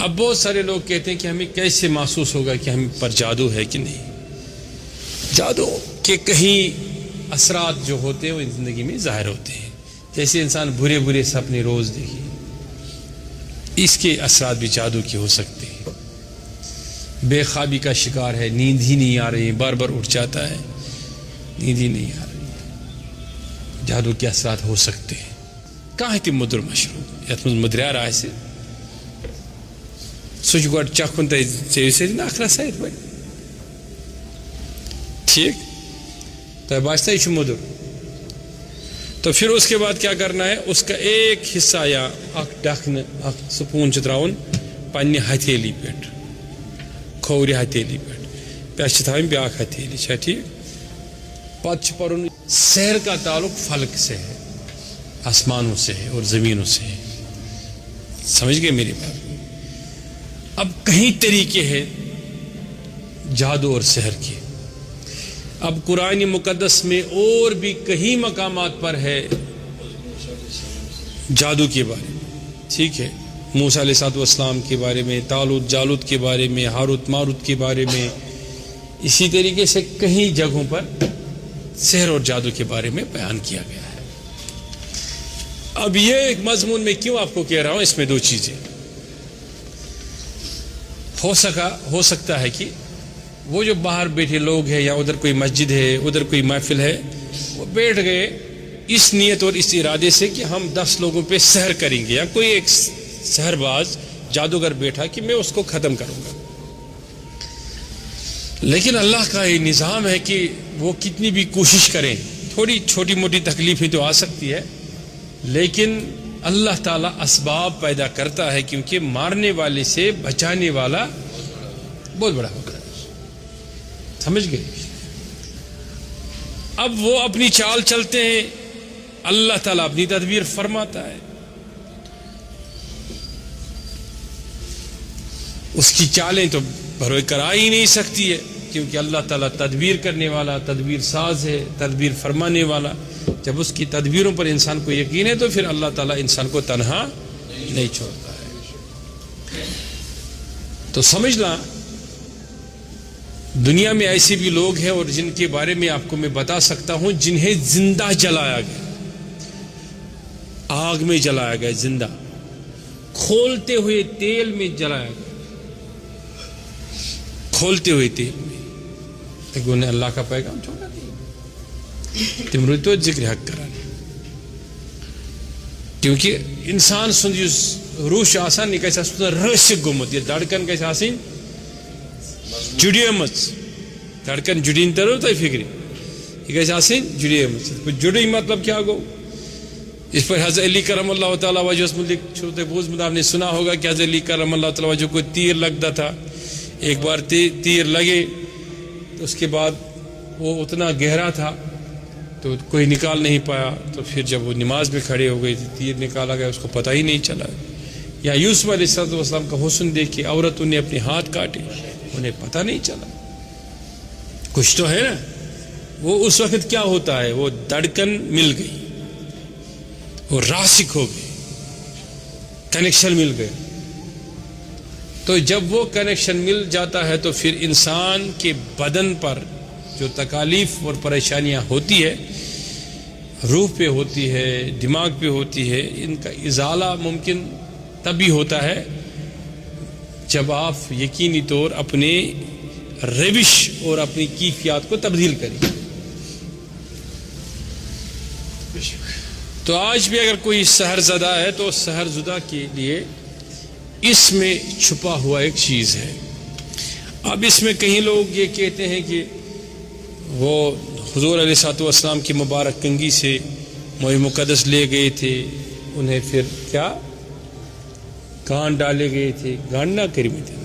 اب بہت سارے لوگ کہتے ہیں کہ ہمیں کیسے محسوس ہوگا کہ ہم پر جادو ہے کہ نہیں. جادو کے کہیں اثرات جو ہوتے ہیں وہ زندگی میں ظاہر ہوتے ہیں. جیسے انسان برے برے سپنے روز دیکھے، اس کے اثرات بھی جادو کے ہو سکتے ہیں. بے خوابی کا شکار ہے، نیند ہی نہیں آ رہی، بار بار اٹھ جاتا ہے، نیند ہی نہیں آ رہی، جادو کے اثرات ہو سکتے ہیں. کہاں تم مدر مشروب یت من مدریا آئے سہ گۄڈٕ چکھُن تۄہہِ ژےٚ سۭتۍ اکھ رسا یِتھ پٲٹھۍ ٹھیک تۄہہِ باسہِ یہِ چھُ مدر، تو پھر اس کے بعد کیا کرنا ہے، اس کا ایک حصہ یا اکھ ڈکھنہٕ اکھ سپوٗن چھُ ترٛاوُن پننہِ ہتھیلی پٮ۪ٹھ، کھوورِ ہتھیلی پٮ۪ٹھ، پٮ۪ٹھٕ چھِ تھاوٕنۍ بیٛاکھ ہتھیلی، چھا ٹھیک. پتہٕ چھُ پرُن سحر کا تعلق فلک سے ہے، آسمانوں سے ہے اور زمینوں سے ہے. سمجھ گئے میری بات. اب کئی طریقے ہیں جادو اور سحر کے. اب قرآن مقدس میں اور بھی کئی مقامات پر ہے جادو کے بارے میں. ٹھیک ہے، موسیٰ علیہ السلام کے بارے میں، طالوت جالوت کے بارے میں، ہاروت ماروت کے بارے میں. اسی طریقے سے کئی جگہوں پر سحر اور جادو کے بارے میں بیان کیا گیا ہے. اب یہ ایک مضمون میں کیوں آپ کو کہہ رہا ہوں، اس میں دو چیزیں ہو سکتا ہے کہ وہ جو باہر بیٹھے لوگ ہیں یا ادھر کوئی مسجد ہے، ادھر کوئی محفل ہے، وہ بیٹھ گئے اس نیت اور اس ارادے سے کہ ہم 10 لوگوں پہ سحر کریں گے، یا کوئی ایک سحر باز جادوگر بیٹھا کہ میں اس کو ختم کروں گا. لیکن اللہ کا یہ نظام ہے کہ وہ کتنی بھی کوشش کریں، تھوڑی چھوٹی موٹی تکلیفیں تو آ سکتی ہے، لیکن اللہ تعالیٰ اسباب پیدا کرتا ہے، کیونکہ مارنے والے سے بچانے والا بہت بڑا ہوتا ہے. سمجھ گئے. اب وہ اپنی چال چلتے ہیں، اللہ تعالیٰ اپنی تدبیر فرماتا ہے. اس کی چالیں تو بھروے کرا ہی نہیں سکتی ہے، کیونکہ اللہ تعالیٰ تدبیر کرنے والا، تدبیر ساز ہے، تدبیر فرمانے والا. جب اس کی تدبیروں پر انسان کو یقین ہے تو پھر اللہ تعالیٰ انسان کو تنہا نہیں چھوڑتا ہے. تو سمجھنا، دنیا میں ایسے بھی لوگ ہیں اور جن کے بارے میں آپ کو میں بتا سکتا ہوں جنہیں زندہ جلایا گیا، آگ میں جلایا گیا، زندہ کھولتے ہوئے تیل میں جلایا گیا، کھولتے ہوئے تیل میں. لیکن انہیں اللہ کا پیغام چھوڑا نہیں، تم تو ذکر حق کرا. کیونکہ انسان سند اس روش آسان یہ کیسے رسک گومت، یہ دھڑکن کیسے آسن جڑیمت، دھڑکن جڑین ترو تو فکر یہ کیسے آسن جڑیمت. جڑی مطلب کیا گو، اس پر حضرت علی کرم اللہ تعالیٰ وجہ اس ملک چھوٹے بوز میں آپ نے سنا ہوگا کہ حضرت علی کرم اللہ تعالیٰ وجہ کو تیر لگتا تھا. ایک بار تیر لگے تو اس کے بعد وہ اتنا گہرا تھا تو کوئی نکال نہیں پایا. تو پھر جب وہ نماز میں کھڑے ہو گئے تھے، تیر نکالا گیا، اس کو پتہ ہی نہیں چلا. یا یوسف علیہ السلام کا حسن دیکھ کے عورتوں نے اپنے ہاتھ کاٹے، انہیں پتہ نہیں چلا. کچھ تو ہے نا. وہ اس وقت کیا ہوتا ہے، وہ دھڑکن مل گئی، وہ راسک ہو گئی، کنیکشن مل گئے. تو جب وہ کنیکشن مل جاتا ہے تو پھر انسان کے بدن پر جو تکالیف اور پریشانیاں ہوتی ہے، روح پہ ہوتی ہے، دماغ پہ ہوتی ہے، ان کا ازالہ ممکن تبھی ہوتا ہے جب آپ یقینی طور اپنے روش اور اپنی کیفیات کو تبدیل کریں. تو آج بھی اگر کوئی سحر زدہ ہے تو سحر زدہ کے لیے اس میں چھپا ہوا ایک چیز ہے. اب اس میں کئی لوگ یہ کہتے ہیں کہ وہ حضور علیہ السلام کی مبارک کنگھی سے موئے مقدس لے گئے تھے، انہیں پھر کیا گانٹ ڈالے گئے تھے، گانٹ نہ کری میں تھے،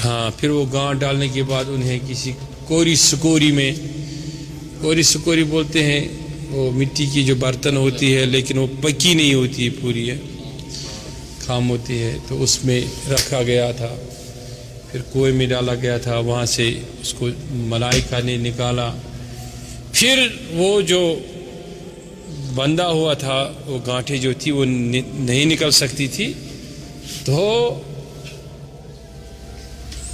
ہاں، پھر وہ گانٹ ڈالنے کے بعد انہیں کسی کوری سکوری میں، کوری سکوری بولتے ہیں وہ مٹی کی جو برتن ہوتی ہے لیکن وہ پکی نہیں ہوتی ہے، پوری ہے، خام ہوتی ہے، تو اس میں رکھا گیا تھا. پھر کنویں میں ڈالا گیا تھا، وہاں سے اس کو ملائکہ نے نکالا. پھر وہ جو بندھا ہوا تھا، وہ گانٹھیں جو تھی وہ نہیں نکل سکتی تھی، تو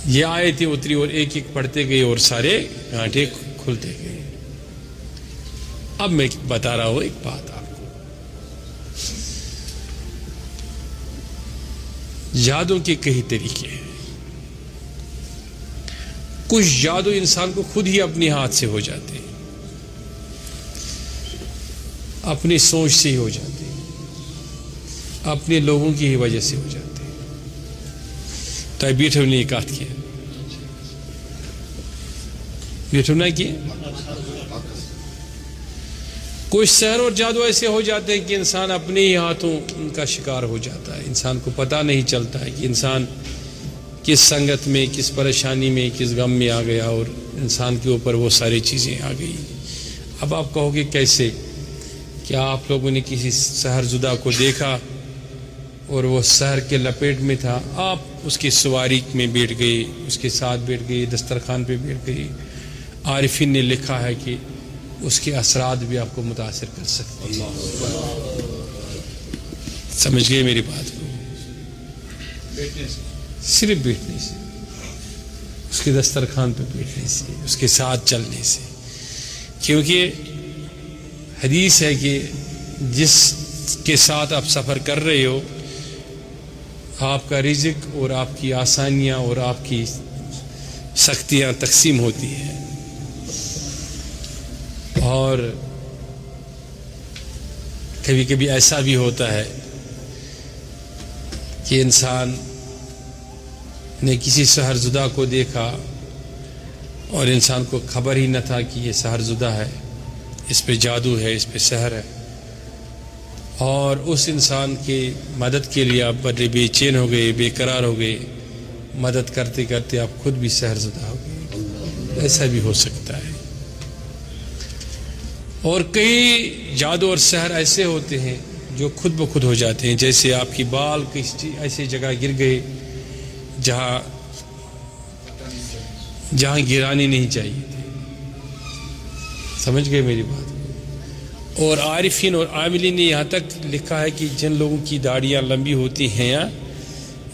یہ آیتیں اتری اور ایک ایک پڑھتے گئے اور سارے گانٹھے کھلتے گئے. اب میں بتا رہا ہوں ایک بات آپ کو. جادو کے کئی طریقے ہیں. کچھ جادو انسان کو خود ہی اپنے ہاتھ سے ہو جاتے ہیں, اپنی سوچ سے ہی ہو جاتے ہیں, اپنے لوگوں کی ہی وجہ سے ہو جاتے ہیں. تو بیٹھو نے کہا کیا بیٹھو نہ کیا. کچھ سحر اور جادو ایسے ہو جاتے ہیں کہ انسان اپنے ہی ہاتھوں ان کا شکار ہو جاتا ہے. انسان کو پتہ نہیں چلتا ہے کہ انسان کس سنگت میں, کس پریشانی میں, کس غم میں آ گیا اور انسان کے اوپر وہ ساری چیزیں آ گئی. اب آپ کہو گے کیسے؟ کیا آپ لوگوں نے کسی سحر زدہ کو دیکھا اور وہ سحر کے لپیٹ میں تھا, آپ اس کی سواری میں بیٹھ گئے, اس کے ساتھ بیٹھ گئے, دسترخوان پہ بیٹھ گئے. عارفین نے لکھا ہے کہ اس کے اثرات بھی آپ کو متاثر کر سکتے ہیں. سمجھ گئے میری بات کو؟ صرف بیٹھنے سے, اس کے دسترخوان پہ بیٹھنے سے, اس کے ساتھ چلنے سے. کیونکہ حدیث ہے کہ جس کے ساتھ آپ سفر کر رہے ہو, آپ کا رزق اور آپ کی آسانیاں اور آپ کی سختیاں تقسیم ہوتی ہیں. اور کبھی کبھی ایسا بھی ہوتا ہے کہ انسان نے کسی سحر زدہ کو دیکھا اور انسان کو خبر ہی نہ تھا کہ یہ سحر زدہ ہے, اس پہ جادو ہے, اس پہ سحر ہے, اور اس انسان کی مدد کے لیے آپ بڑے بے چین ہو گئے, بے قرار ہو گئے. مدد کرتے کرتے آپ خود بھی سحر زدہ ہو گئے. ایسا بھی ہو سکتا ہے. اور کئی جادو اور سحر ایسے ہوتے ہیں جو خود بخود ہو جاتے ہیں. جیسے آپ کی بال کسی ایسی جگہ گر گئے جہاں گرانے نہیں چاہیے تھے. سمجھ گئے میری بات؟ اور عارفین اور عاملین نے یہاں تک لکھا ہے کہ جن لوگوں کی داڑیاں لمبی ہوتی ہیں,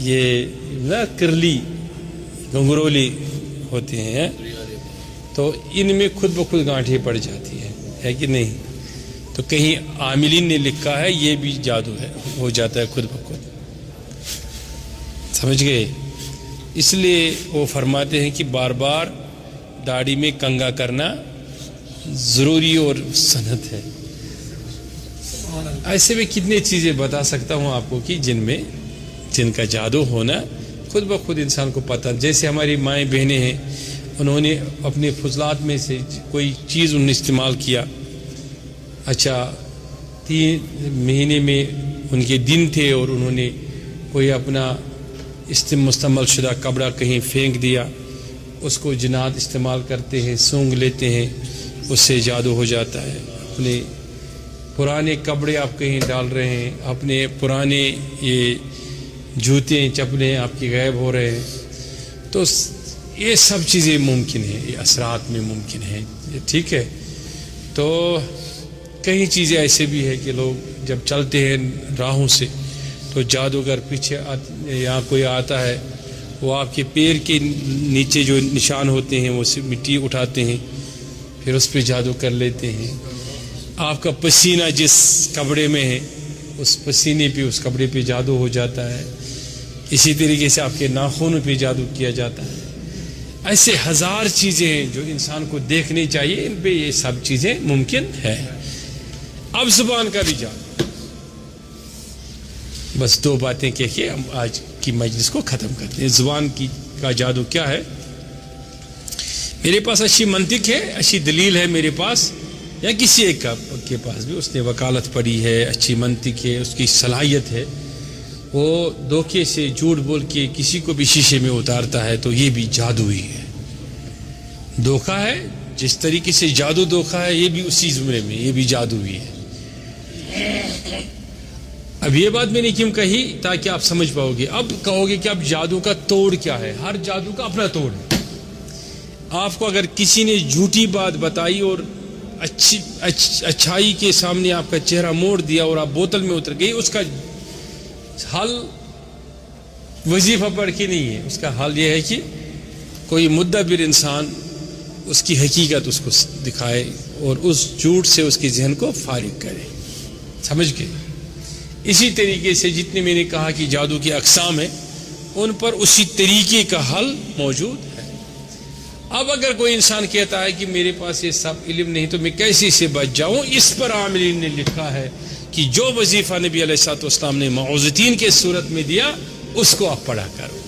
یہ نا کرلی گنگرولی ہوتے ہیں, تو ان میں خود بخود گانٹھیں پڑ جاتی ہیں, ہے کہ نہیں؟ تو کہیں عاملین نے لکھا ہے یہ بھی جادو ہے, ہو جاتا ہے خود بخود. سمجھ گئے؟ اس لیے وہ فرماتے ہیں کہ بار بار داڑھی میں کنگھا کرنا ضروری اور سنت ہے. ایسے میں کتنی چیزیں بتا سکتا ہوں آپ کو کہ جن کا جادو ہونا خود بخود انسان کو پتہ. جیسے ہماری مائیں بہنیں ہیں, انہوں نے اپنے فضلات میں سے کوئی چیز انہوں نے استعمال کیا. اچھا 3 مہینے میں ان کے دن تھے اور انہوں نے کوئی اپنا مستعمل شدہ کپڑا کہیں پھینک دیا, اس کو جنات استعمال کرتے ہیں, سونگھ لیتے ہیں, اس سے جادو ہو جاتا ہے. اپنے پرانے کپڑے آپ کہیں ڈال رہے ہیں, اپنے پرانے یہ جوتے چپلیں آپ کی غائب ہو رہے ہیں, تو یہ سب چیزیں ممکن ہیں, یہ اثرات میں ممکن ہیں. ٹھیک ہے؟ تو کئی چیزیں ایسے بھی ہیں کہ لوگ جب چلتے ہیں راہوں سے تو جادوگر پیچھے یہاں کوئی آتا ہے, وہ آپ کے پیر کے نیچے جو نشان ہوتے ہیں وہ مٹی اٹھاتے ہیں, پھر اس پہ جادو کر لیتے ہیں. آپ کا پسینہ جس کپڑے میں ہے اس پسینے پہ اس کپڑے پہ جادو ہو جاتا ہے. اسی طریقے سے آپ کے ناخنوں پہ جادو کیا جاتا ہے. ایسے ہزار چیزیں ہیں جو انسان کو دیکھنی چاہیے, ان پہ یہ سب چیزیں ممکن ہے. اب زبان کا بھی جادو. بس 2 باتیں کہہ کے ہم آج کی مجلس کو ختم کرتے ہیں. زبان کا جادو کیا ہے؟ میرے پاس اچھی منطق ہے, اچھی دلیل ہے میرے پاس, یا کسی ایک کے پاس بھی, اس نے وکالت پڑھی ہے, اچھی منطق ہے, اس کی صلاحیت ہے, وہ دھوکے سے جھوٹ بول کے کسی کو بھی شیشے میں اتارتا ہے, تو یہ بھی جادو ہی ہے, دھوکہ ہے. جس طریقے سے جادو دھوکہ ہے, یہ بھی اسی زمرے میں, یہ بھی جادو ہی ہے. اب یہ بات میں نے کیوں کہی؟ تاکہ آپ سمجھ پاؤ گے. اب کہو گے کہ اب جادو کا توڑ کیا ہے؟ ہر جادو کا اپنا توڑ ہے. آپ کو اگر کسی نے جھوٹی بات بتائی اور اچھائی کے سامنے آپ کا چہرہ موڑ دیا اور آپ بوتل میں اتر گئی, اس کا حل وظیفہ پڑھ کے نہیں ہے. اس کا حال یہ ہے کہ کوئی مدبر انسان اس کی حقیقت اس کو دکھائے اور اس جھوٹ سے اس کے ذہن کو فارغ کرے. سمجھ گئے؟ اسی طریقے سے جتنے میں نے کہا کہ جادو کی اقسام ہیں ان پر اسی طریقے کا حل موجود ہے. اب اگر کوئی انسان کہتا ہے کہ میرے پاس یہ سب علم نہیں تو میں کیسے سے بچ جاؤں، اس پر عاملین نے لکھا ہے کہ جو وظیفہ نبی علیہ الصلوۃ والسلام نے معوذتین کے صورت میں دیا اس کو آپ پڑھا کرو،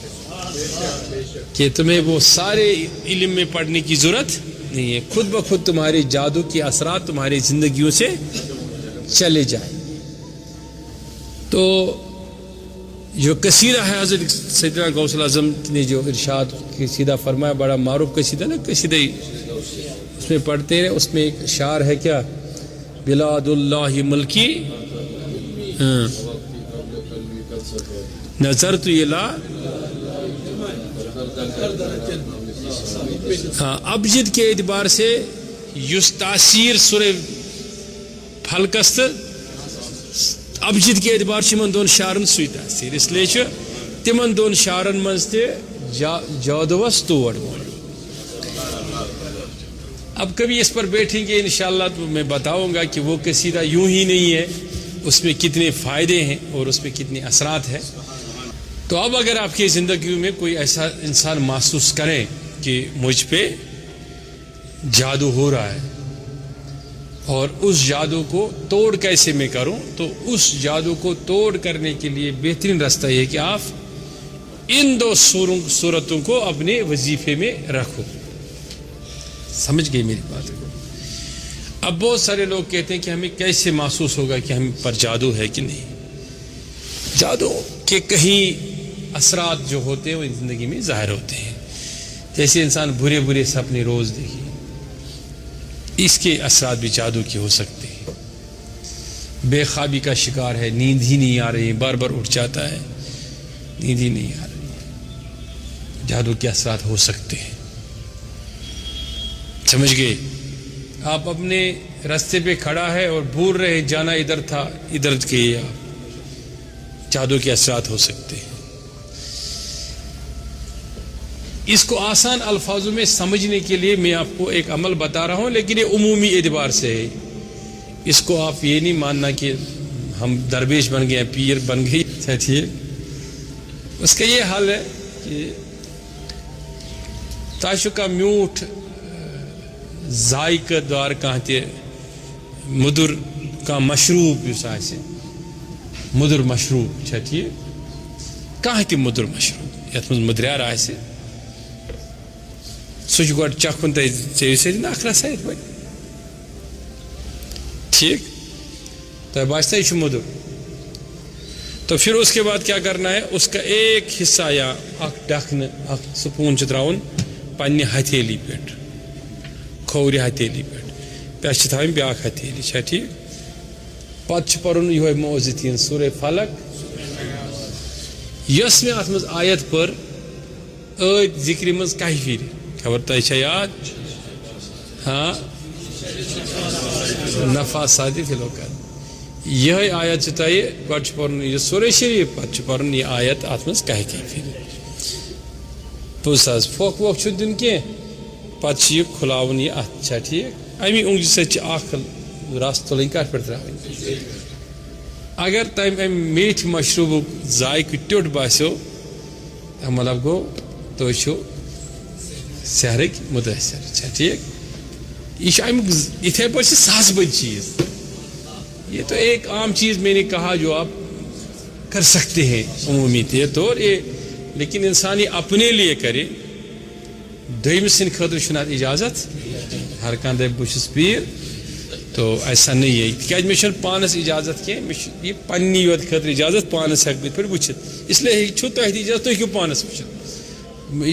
کہ تمہیں وہ سارے علم میں پڑھنے کی ضرورت نہیں ہے، خود بخود تمہارے جادو کے اثرات تمہاری زندگیوں سے چلے جائیں. تو جو قصیدہ ہے حضرت سیدنا غوث الاعظم نے جو ارشاد قصیدہ فرمایا، بڑا معروف قصیدہ نا، قصیدہ اس میں پڑھتے ہیں. اس میں ایک اشعار ہے کیا، بلاد اللہ ملکی نظرت الی ابجد کے اعتبار سے یس تاثیر سورہ فلکست ابجد کے اعتبار سے من دون شعرن سوی تاثیر، اس لیے تمن دون شعرن منز تے جادوس توڑ. اب کبھی اس پر بیٹھیں گے انشاءاللہ تو میں بتاؤں گا کہ وہ قصیدہ یوں ہی نہیں ہے، اس میں کتنے فائدے ہیں اور اس میں کتنے اثرات ہیں. تو اب اگر آپ کی زندگی میں کوئی ایسا انسان محسوس کرے کہ مجھ پہ جادو ہو رہا ہے اور اس جادو کو توڑ کیسے میں کروں، تو اس جادو کو توڑ کرنے کے لیے بہترین راستہ یہ ہے کہ آپ ان دو صورتوں کو اپنے وظیفے میں رکھو. سمجھ گئی میری بات کو؟ اب بہت سارے لوگ کہتے ہیں کہ ہمیں کیسے محسوس ہوگا کہ ہم پر جادو ہے کہ نہیں. جادو کے کہیں اثرات جو ہوتے ہیں وہ زندگی میں ظاہر ہوتے ہیں. جیسے انسان برے برے سپنے روز دیکھے، اس کے اثرات بھی جادو کے ہو سکتے ہیں. بے خوابی کا شکار ہے، نیند ہی نہیں آ رہی، بار بار اٹھ جاتا ہے، نیند ہی نہیں آ رہی، جادو کے اثرات ہو سکتے ہیں. سمجھ گئے؟ آپ اپنے راستے پہ کھڑا ہے اور بھول رہے جانا ادھر تھا، ادھر گئے آپ، جادو کے اثرات ہو سکتے ہیں. اس کو آسان الفاظوں میں سمجھنے کے لیے میں آپ کو ایک عمل بتا رہا ہوں، لیکن یہ عمومی اعتبار سے ہے. اس کو آپ یہ نہیں ماننا کہ ہم درویش بن گئے، پیر بن گئی. ٹھیک، اس کا یہ حل ہے کہ تاشو کا میوٹھ ذائقہ دار کہتے مدر کا مشروب اس آئے مدر مشروب ٹھیک کہتے مدر مشروب یت من مدریار آئے سہ گۄڈٕ چکھُن تۄہہِ ژےٚ سۭتۍ اکھ رسا یِتھ پٲٹھۍ ٹھیک تۄہہِ باسہِ یہ چھُ مدر. تو پھر اس کے بعد کیا کرنا ہے، اس کا ایک حصہ یا اکھ ڈکھنہٕ اکھ سپوٗن چھُ ترٛاوُن پننہِ ہتھیلی پٮ۪ٹھ، کھوورِ ہتھیلی پٮ۪ٹھ، پٮ۪ٹھٕ چھِ تھاوٕنۍ بیٛاکھ ہتھیلی. چھا ٹھیک؟ پتہٕ چھُ پرُن یِہوے معوذتین سورہ فلق. یۄس مےٚ اتھ منٛز آیت پٔر ٲدۍ ذکرِ منٛز کاہہِ پھِرِ، خبر تۄہہِ چھا یاد؟ ہاں، نفاساتِ فی العقد. یہے آیت چھِ تۄہہِ گۄڈٕ چھُ پرُن یہِ سورہ شریف، پتہٕ چھُ پرُن یہِ آیت اتھ منٛز کاہہِ کاہہِ پھِرِ. بوٗز حظ، پھۄکھ وۄکھ چھُنہٕ دیُن کینٛہہ، پتہٕ چھُ یہِ کھُلاوُن یہِ اتھ. چھا ٹھیک؟ امی اونگجہِ سۭتۍ چھِ اکھ رس تُلٕنۍ کتھ پٮ۪ٹھ ترٛاوٕنۍ. اگر تمہِ امہِ میٖٹھِ مشروبُک ذائقہٕ ٹیوٚٹھ باسیو مطلب گوٚو تُہۍ چھِو سحرٕکۍ مُتٲثر. چھا ٹھیک؟ یہ امیُک یِتھے پٲٹھۍ چھِ ساسہٕ بٔدۍ چیٖز. یہ تو ایک عام چیز میں نے کہا جو آپ کر سکتے ہیں عمومی طور، لیکن انسان یہ اپنے لیے کرے. دویم سٕنٛدِ خٲطرٕ چھُنہٕ اتھ اجازت. ہر کانٛہہ دپہِ بہٕ چھُس پیٖر، تو ایسا نہیں ہے. تِکیٛازِ مےٚ چھُنہٕ پانس اجازت کینٛہہ، مےٚ چھُ یہِ پننی یوت خٲطرٕ اجازت، پانس ہٮ۪کہٕ بہٕ یِتھ پٲٹھۍ وٕچھِتھ. اس لیے چھُ تۄہہِ تہِ اجازت، تُہۍ ہیٚکِو پانس وٕچھِتھ.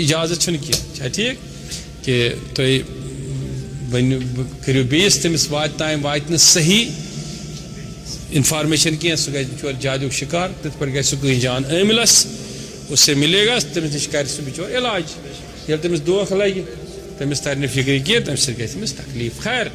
اجازت چھُنہٕ کینٛہہ. چھا ٹھیک؟ کہ تُہۍ ؤنِو کٔرِو بیٚیِس، تٔمِس واتہِ نہٕ صحیح انفارمیشن کینٛہہ، سُہ گژھِ بِچور جادُک شکار. تِتھ پٲٹھۍ گژھِ سُہ کٲنٛسہِ جان عٲمِلس، اس سے ملے گا، تٔمِس نِش کرِ سُہ بِچور علاج. ییٚلہِ تٔمِس دھوکہٕ لگہِ تٔمِس ترِ نہٕ فِکرِ کینٛہہ، تَمہِ سۭتۍ گژھِ تٔمِس تکلیٖف. خیر.